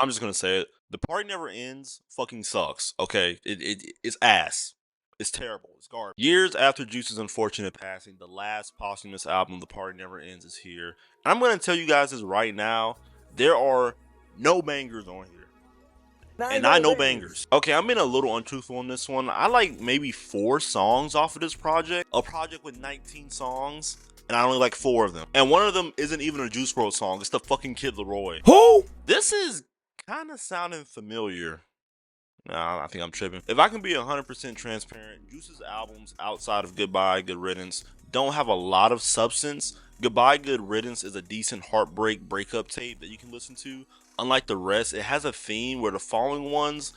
I'm just gonna say it. The Party Never Ends fucking sucks. Okay, it's ass. It's terrible. It's garbage. Years after Juice's unfortunate passing, the last posthumous album, The Party Never Ends, is here. And I'm gonna tell you guys this right now. There are no bangers on here. And I know bangers. Okay, I'm being a little untruthful on this one. I like maybe 4 songs off of this project. A project with 19 songs, and I only like 4 of them. And one of them isn't even a Juice WRLD song. It's the fucking Kid Leroy. Who? This is kind of sounding familiar. Nah, I think I'm tripping. If I can be 100% transparent, Juice's albums outside of Goodbye, Good Riddance don't have a lot of substance. Goodbye, Good Riddance is a decent heartbreak breakup tape that you can listen to. Unlike the rest, it has a theme where the following ones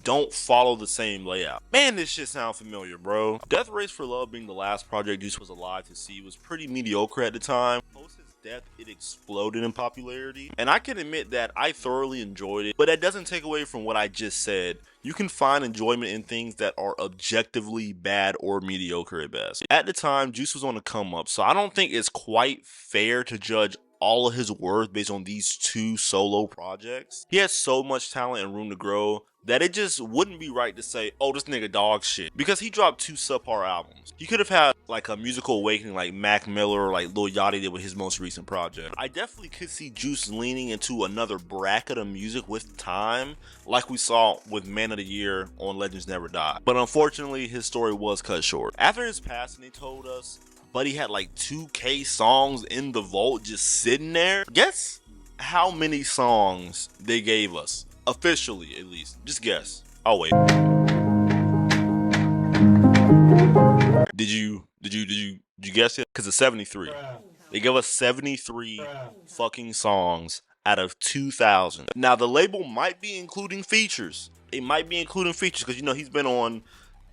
don't follow the same layout. Man, this shit sound familiar, bro. Death Race for Love being the last project Juice was alive to see was pretty mediocre at the time. Post his death, it exploded in popularity. And I can admit that I thoroughly enjoyed it, but that doesn't take away from what I just said. You can find enjoyment in things that are objectively bad or mediocre at best. At the time, Juice was on the come up, so I don't think it's quite fair to judge all of his worth based on these 2 solo projects. He has so much talent and room to grow that it just wouldn't be right to say, oh, this nigga dog shit, because he dropped 2 subpar albums. He could have had like a musical awakening like Mac Miller or like Lil Yachty did with his most recent project. I definitely could see Juice leaning into another bracket of music with time, like we saw with Man of the Year on Legends Never Die. But unfortunately, his story was cut short. After his passing, he told us Buddy had like 2K songs in the vault just sitting there. Guess how many songs they gave us? Officially, at least. Just guess. I'll wait. Did you guess it? Because it's 73. They gave us 73 fucking songs out of 2,000. Now, the label might be including features. It might be including features because, you know, he's been on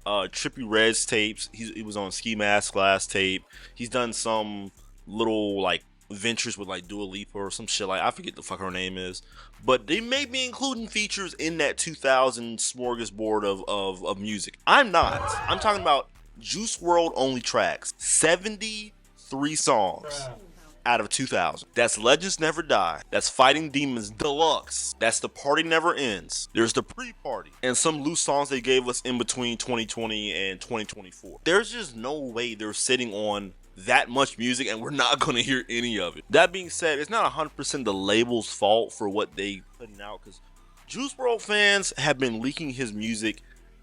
Trippie Redd's tapes. He was on Ski Mask last tape. He's done some little like ventures with like Dua Lipa or some shit, like I forget the fuck her name is, but they may be including features in that 2000 smorgasbord of music. I'm not. I'm talking about Juice WRLD only tracks. 73 songs out of 2,000. That's Legends Never Die. That's Fighting Demons Deluxe. That's The Party Never Ends. There's the pre-party and some loose songs they gave us in between 2020 and 2024. There's just no way they're sitting on that much music and we're not going to hear any of it. That being said, it's not 100% the label's fault for what they putting out, because Juice WRLD fans have been leaking his music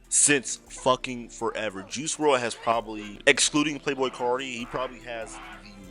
since fucking forever. Juice WRLD has probably, excluding Playboi Carti, he probably has the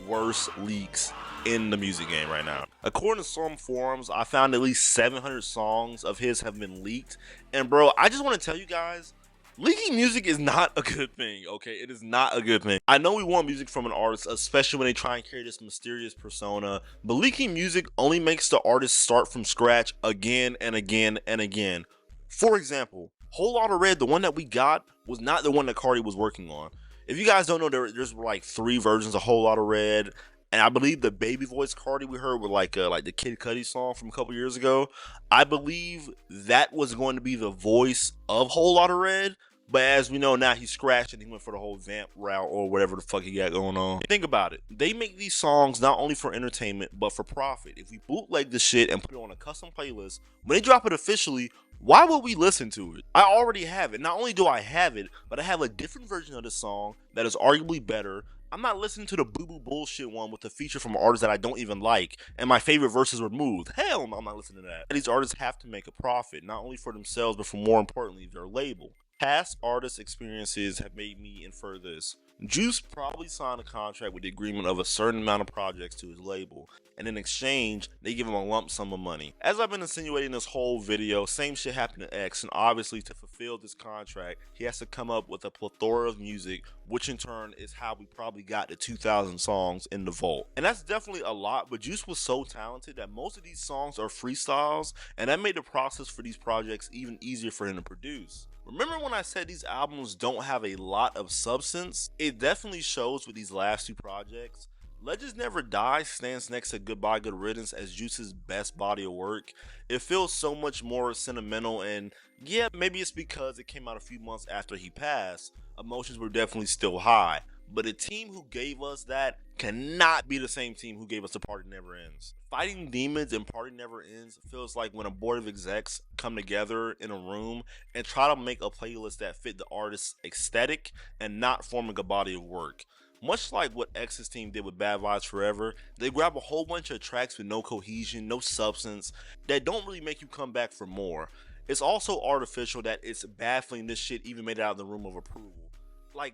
worst leaks in the music game right now. According to some forums, I found at least 700 songs of his have been leaked. And bro, I just want to tell you guys, leaking music is not a good thing, okay? It is not a good thing. I know we want music from an artist, especially when they try and carry this mysterious persona, but leaking music only makes the artist start from scratch again and again and again. For example, Whole Lotta Red, the one that we got, was not the one that Carti was working on. If you guys don't know, there's like 3 versions of Whole Lotta Red, and I believe the baby voice Carti we heard with like the Kid Cudi song from a couple years ago. I believe that was going to be the voice of Whole Lotta Red. But as we know now, he scratched and he went for the whole vamp route or whatever the fuck he got going on. Think about it. They make these songs not only for entertainment, but for profit. If we bootleg the shit and put it on a custom playlist, when they drop it officially, why would we listen to it? I already have it. Not only do I have it, but I have a different version of the song that is arguably better. I'm not listening to the boo-boo bullshit one with the feature from artists that I don't even like and my favorite verses removed. Hell no, I'm not listening to that. These artists have to make a profit, not only for themselves, but for more importantly, their label. Past artist experiences have made me infer this. Juice probably signed a contract with the agreement of a certain amount of projects to his label, and in exchange, they give him a lump sum of money. As I've been insinuating this whole video, same shit happened to X, and obviously to fulfill this contract, he has to come up with a plethora of music, which in turn is how we probably got the 2,000 songs in the vault. And that's definitely a lot, but Juice was so talented that most of these songs are freestyles, and that made the process for these projects even easier for him to produce. Remember when I said these albums don't have a lot of substance? It definitely shows with these last 2 projects. Legends Never Die stands next to Goodbye Good Riddance as Juice's best body of work. It feels so much more sentimental, and yeah, maybe it's because it came out a few months after he passed. Emotions were definitely still high. but the team who gave us that cannot be the same team who gave us The Party Never Ends. Fighting Demons and Party Never Ends feels like when a board of execs come together in a room and try to make a playlist that fit the artist's aesthetic and not forming a body of work. Much like what X's team did with Bad Vibes Forever, they grab a whole bunch of tracks with no cohesion, no substance, that don't really make you come back for more. It's also artificial that it's baffling this shit even made it out of the room of approval. Like,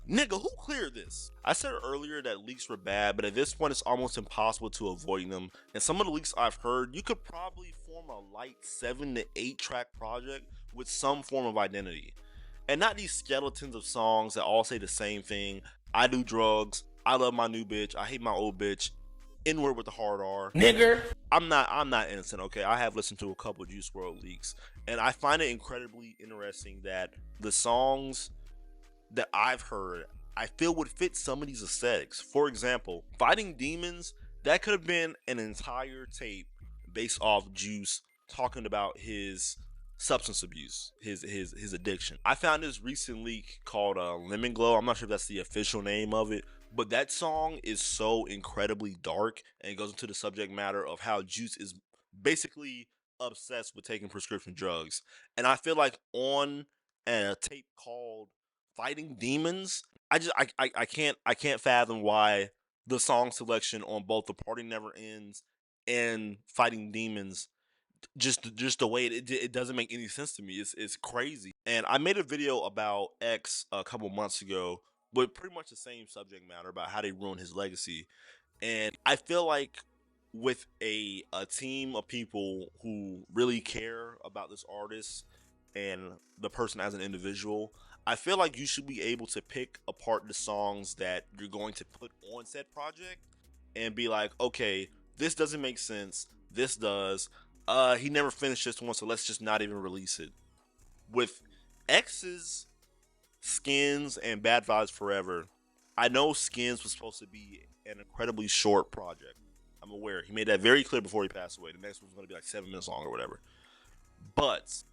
nigga, who cleared this? I said earlier that leaks were bad, but at this point it's almost impossible to avoid them. And some of the leaks I've heard, you could probably form a light 7 to 8 track project with some form of identity. And not these skeletons of songs that all say the same thing. I do drugs, I love my new bitch, I hate my old bitch, N-word with the hard R. Nigger. I'm not innocent, okay? I have listened to a couple Juice WRLD leaks, and I find it incredibly interesting that the songs that I've heard, I feel would fit some of these aesthetics. For example, Fighting Demons, that could have been an entire tape based off Juice talking about his substance abuse, his addiction. I found this recent leak called Lemon Glow. I'm not sure if that's the official name of it, but that song is so incredibly dark and it goes into the subject matter of how Juice is basically obsessed with taking prescription drugs. And I feel like on a tape called Fighting Demons, I can't fathom why the song selection on both The Party Never Ends and Fighting Demons, just the way it doesn't make any sense to me. It's crazy. And I made a video about X a couple months ago with pretty much the same subject matter about how they ruined his legacy. And I feel like with a team of people who really care about this artist and the person as an individual, I feel like you should be able to pick apart the songs that you're going to put on said project and be like, okay, this doesn't make sense. This does. He never finished this one, so let's just not even release it. With X's Skins and Bad Vibes Forever, I know Skins was supposed to be an incredibly short project. I'm aware. He made that very clear before he passed away. The next one's going to be like 7 minutes long or whatever. But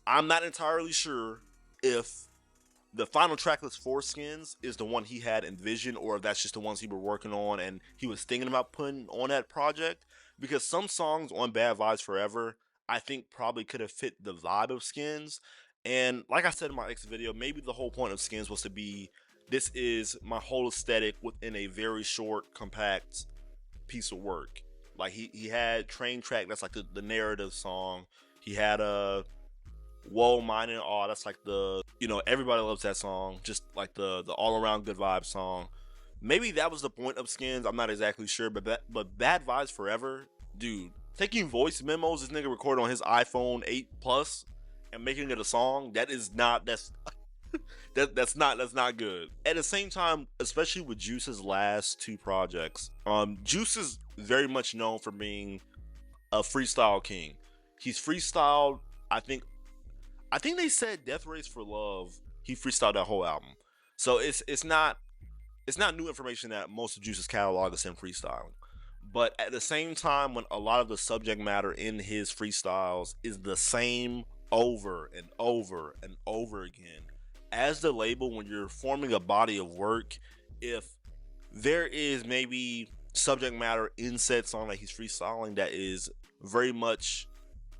I'm not entirely sure if the final track list for Skins is the one he had envisioned, or if that's just the ones he were working on and he was thinking about putting on that project. Because some songs on Bad Vibes Forever, I think probably could have fit the vibe of Skins. And like I said in my X video, maybe the whole point of Skins was to be, this is my whole aesthetic within a very short, compact piece of work. Like he had Train Track, that's like the narrative song. He had a Whoa, Mine and All, that's like the, everybody loves that song, just like the all around good vibe song. Maybe that was the point of Skins, I'm not exactly sure, but Bad Vibes Forever, dude, taking voice memos this nigga recorded on his iPhone 8 Plus and making it a song, that's not good. At the same time, especially with Juice's last 2 projects, Juice is very much known for being a freestyle king. He's freestyled, I think they said Death Race for Love, he freestyled that whole album. So it's not new information that most of Juice's catalog is him freestyling. But at the same time, when a lot of the subject matter in his freestyles is the same over and over and over again, as the label, when you're forming a body of work, if there is maybe subject matter in said song that he's freestyling that is very much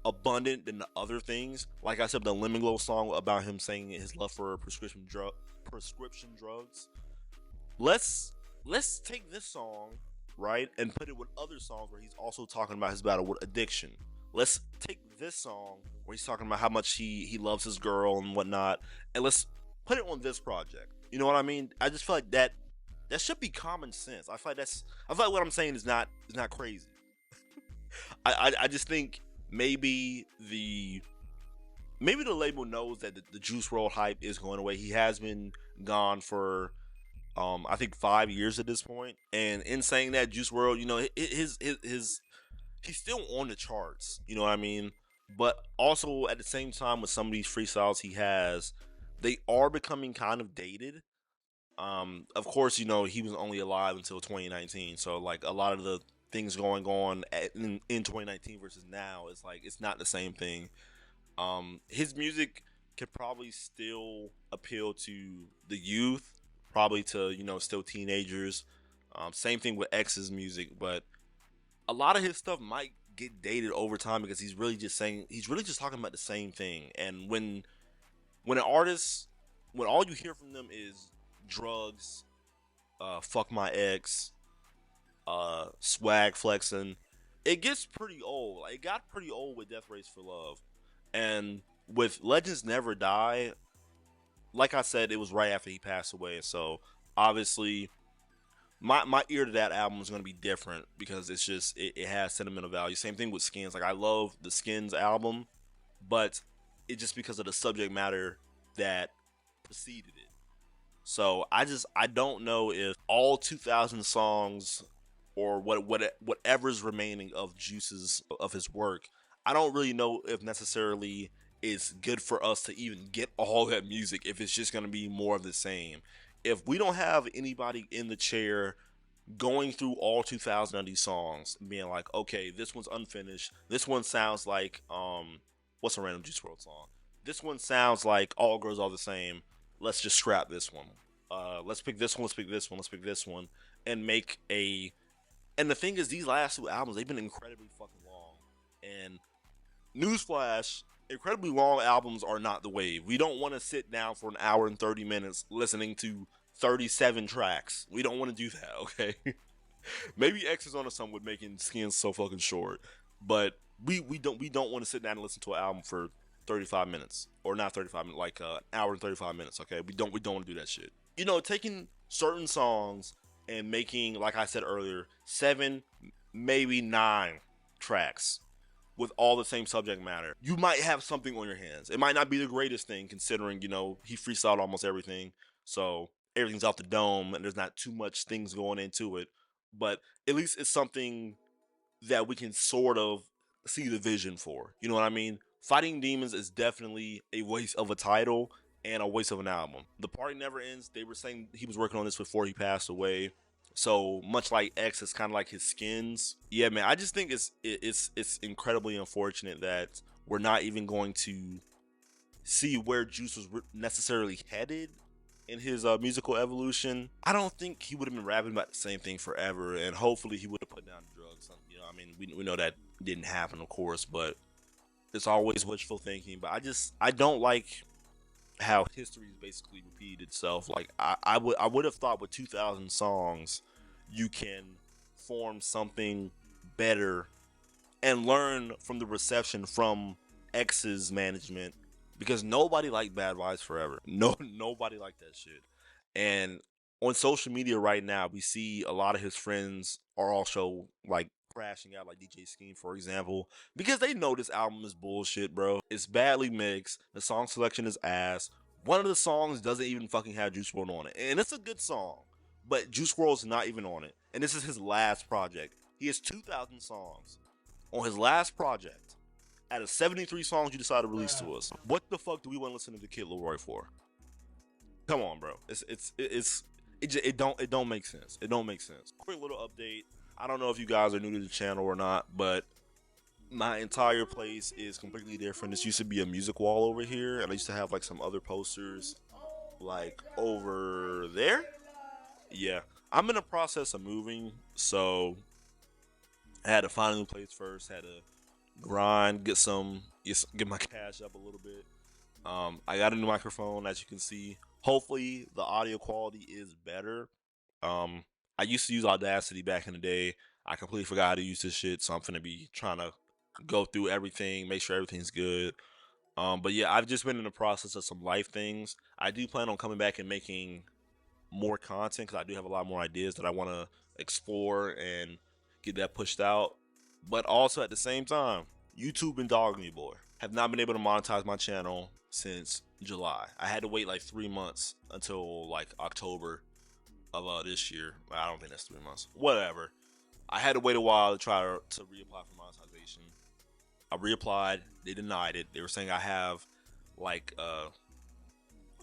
abundant than the other things, like I said, the Lemon Glow song about him saying his love for prescription drugs. Let's take this song, right, and put it with other songs where he's also talking about his battle with addiction. Let's take this song where he's talking about how much he loves his girl and whatnot, and let's put it on this project. You know what I mean? I just feel like that should be common sense. I feel like what I'm saying is not crazy. I just think maybe the label knows that the Juice WRLD hype is going away. He has been gone for I think 5 years at this point. And in saying that, Juice WRLD, his he's still on the charts. You know what I mean? But also at the same time, with some of these freestyles he has, they are becoming kind of dated. Of course, he was only alive until 2019, so like a lot of the things going on in 2019 versus now is like it's not the same thing. His music could probably still appeal to the youth, probably to, still teenagers. Same thing with X's music, but a lot of his stuff might get dated over time because he's really just talking about the same thing. And when an artist, when all you hear from them is drugs, fuck my ex, swag flexing, it gets pretty old. Like, it got pretty old with Death Race for Love, and with Legends Never Die. Like I said, it was right after he passed away, so obviously my ear to that album is going to be different because it has sentimental value. Same thing with Skins. Like, I love the Skins album, but it just because of the subject matter that preceded it. So I don't know if all 2000 songs or whatever's remaining of Juice's of his work. I don't really know if necessarily it's good for us to even get all that music if it's just gonna be more of the same. If we don't have anybody in the chair going through all 2000 of these songs, being like, okay, this one's unfinished. This one sounds like what's a random Juice WRLD song? This one sounds like All Girls All the Same. Let's just scrap this one. Let's pick this one. Let's pick this one. Let's pick this one, and make a. And the thing is, these last two albums, they've been incredibly fucking long. And newsflash, incredibly long albums are not the wave. We don't want to sit down for an hour and 30 minutes listening to 37 tracks. We don't want to do that, okay? Maybe X is onto something with making Skins so fucking short, but we don't want to sit down and listen to an album for 35 minutes, or not 35 minutes, like an hour and 35 minutes. Okay, we don't want to do that shit. Taking certain songs and making, like I said earlier, 7, maybe 9 tracks with all the same subject matter. You might have something on your hands. It might not be the greatest thing considering, he freestyled almost everything. So everything's off the dome and there's not too much things going into it. But at least it's something that we can sort of see the vision for. You know what I mean? Fighting Demons is definitely a waste of a title and a waste of an album. The Party Never Ends, they were saying he was working on this before he passed away. So much like X, it's kind of like his Skins. Yeah, man, I just think it's incredibly unfortunate that we're not even going to see where Juice was necessarily headed in his musical evolution. I don't think he would have been rapping about the same thing forever, and hopefully he would have put down the drugs. I mean, we know that didn't happen, of course, but it's always wishful thinking. But I don't like how history is basically repeated itself. Like, I would have thought with 2000 songs you can form something better and learn from the reception from X's management, because nobody liked Bad Vibes Forever. Nobody liked that shit. And on social media right now, we see a lot of his friends are also like crashing out, like DJ Scheme, for example, because they know this album is bullshit, bro. It's badly mixed. The song selection is ass. One of the songs doesn't even fucking have Juice WRLD on it, and it's a good song, but Juice WRLD's not even on it. And this is his last project. He has 2,000 songs on his last project. Out of 73 songs you decided to release to us, what the fuck do we want to listen to Kid Leroy for? Come on, bro. It don't make sense. It don't make sense. Quick little update. I don't know if you guys are new to the channel or not, but my entire place is completely different. This used to be a music wall over here, and I used to have like some other posters like over there. Yeah, I'm in the process of moving, so I had to find a new place first. Had to grind, get my cash up a little bit. I got a new microphone, as you can see. Hopefully the audio quality is better. I used to use Audacity back in the day. I completely forgot how to use this shit, so I'm finna be trying to go through everything, make sure everything's good. But yeah, I've just been in the process of some life things. I do plan on coming back and making more content because I do have a lot more ideas that I want to explore and get that pushed out. But also at the same time, YouTube been dogging me, boy. Have not been able to monetize my channel since July. I had to wait like 3 months until like October of this year. I don't think that's 3 months. Whatever. I had to wait a while to try to reapply for monetization. I reapplied. They denied it. They were saying I have like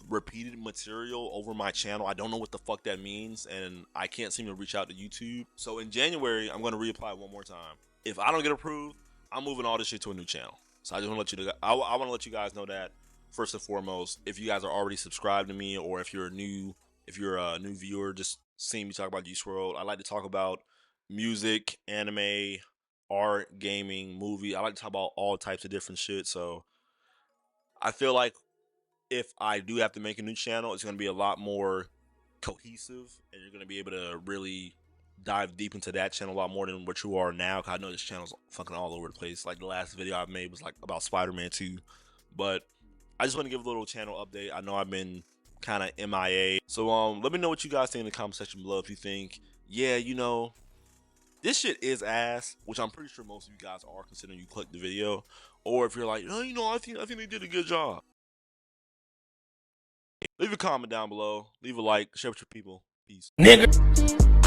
repeated material over my channel. I don't know what the fuck that means, and I can't seem to reach out to YouTube. So in January, I'm going to reapply one more time. If I don't get approved, I'm moving all this shit to a new channel. So I just want to let you I want to let you guys know that first and foremost. If you guys are already subscribed to me, or if you're new If you're a new viewer, just seeing me talk about Juice WRLD, I like to talk about music, anime, art, gaming, movie. I like to talk about all types of different shit. So I feel like if I do have to make a new channel, it's going to be a lot more cohesive, and you're going to be able to really dive deep into that channel a lot more than what you are now. Cause I know this channel's fucking all over the place. Like the last video I made was like about Spider-Man 2, but I just want to give a little channel update. I know I've been kind of MIA, so let me know what you guys think in the comment section below. If you think, yeah, you know, this shit is ass, which I'm pretty sure most of you guys are considering you clicked the video, or if you're like, oh, you know, I think they did a good job. Leave a comment down below. Leave a like. Share with your people. Peace. Nigga.